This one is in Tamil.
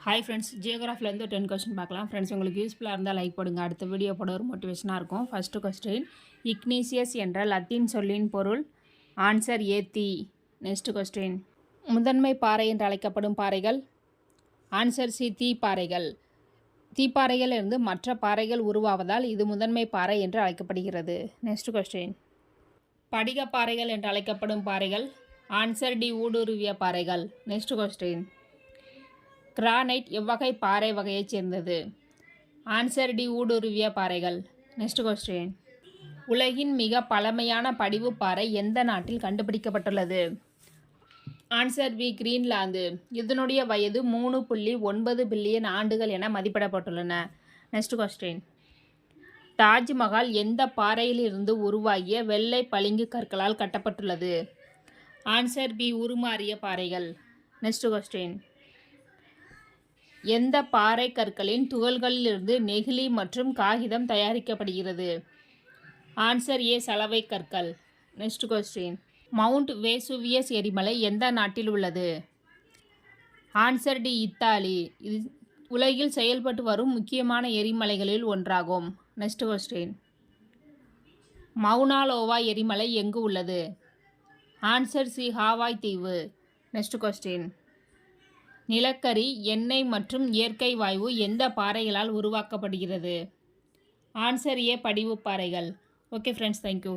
ஹாய் ஃப்ரெண்ட்ஸ், ஜியோகிராஃபிலேருந்து 10 கொஸ்டின் பார்க்கலாம். ஃப்ரெண்ட்ஸ், உங்களுக்கு யூஸ்ஃபுல்லாக இருந்தால் லைக் போடுங்க. அடுத்த வீடியோ போட ஒரு மோட்டிவேஷனாக இருக்கும். ஃபஸ்ட்டு கொஸ்டின், இக்னீசியஸ் என்ற லத்தீன் சொல்லின் பொருள். ஆன்சர் ஏ, தீ. நெக்ஸ்ட் கொஸ்டின், முதன்மை பாறை என்று அழைக்கப்படும் பாறைகள். Answer C, தீப்பாறைகள். தீப்பாறைகள் இருந்து மற்ற பாறைகள் உருவாவதால் இது முதன்மை பாறை என்று அழைக்கப்படுகிறது. நெக்ஸ்ட் கொஸ்டின், படிகப்பாறைகள் என்று அழைக்கப்படும் பாறைகள். ஆன்சர் டி, ஊடுருவிய பாறைகள். நெக்ஸ்ட் கொஸ்டின், கிரானைட் எவ்வகை பாறை வகையைச் சேர்ந்தது. ஆன்சர் டி, ஊடுருவிய பாறைகள். நெக்ஸ்ட் கொஸ்டின், உலகின் மிக பழமையான படிவு பாறை எந்த நாட்டில் கண்டுபிடிக்கப்பட்டுள்ளது. Answer B, Greenland. இதனுடைய வயது 3.9 பில்லியன் ஆண்டுகள் என மதிப்பிடப்பட்டுள்ளன. நெக்ஸ்ட் கொஸ்டின், தாஜ்மஹால் எந்த பாறையில் இருந்து உருவாகிய வெள்ளை பளிங்கு கற்களால் கட்டப்பட்டுள்ளது. ஆன்சர் பி, உருமாறிய பாறைகள். நெக்ஸ்ட் கொஸ்டின், எந்த பாறை கற்களின் துகள்களிலிருந்து நெகிழி மற்றும் காகிதம் தயாரிக்கப்படுகிறது. ஆன்சர் ஏ, சலவை கற்கள். நெக்ஸ்ட் கொஸ்டின், மவுண்ட் வேசுவியஸ் எரிமலை எந்த நாட்டில் உள்ளது. Answer D, Italy. இது உலகில் செயல்பட்டு வரும் முக்கியமான எரிமலைகளில் ஒன்றாகும். நெக்ஸ்ட் கொஸ்டின், மவுனாலோவா எரிமலை எங்கு உள்ளது. ஆன்சர் சி, ஹாவாய் தீவு. நெக்ஸ்ட் கொஸ்டின், நிலக்கரி, எண்ணெய் மற்றும் இயற்கை வாயு எந்த பாறைகளால் உருவாக்கப்படுகிறது. ஆன்சர் ஏ, படிவு பாறைகள். Okay friends, thank you.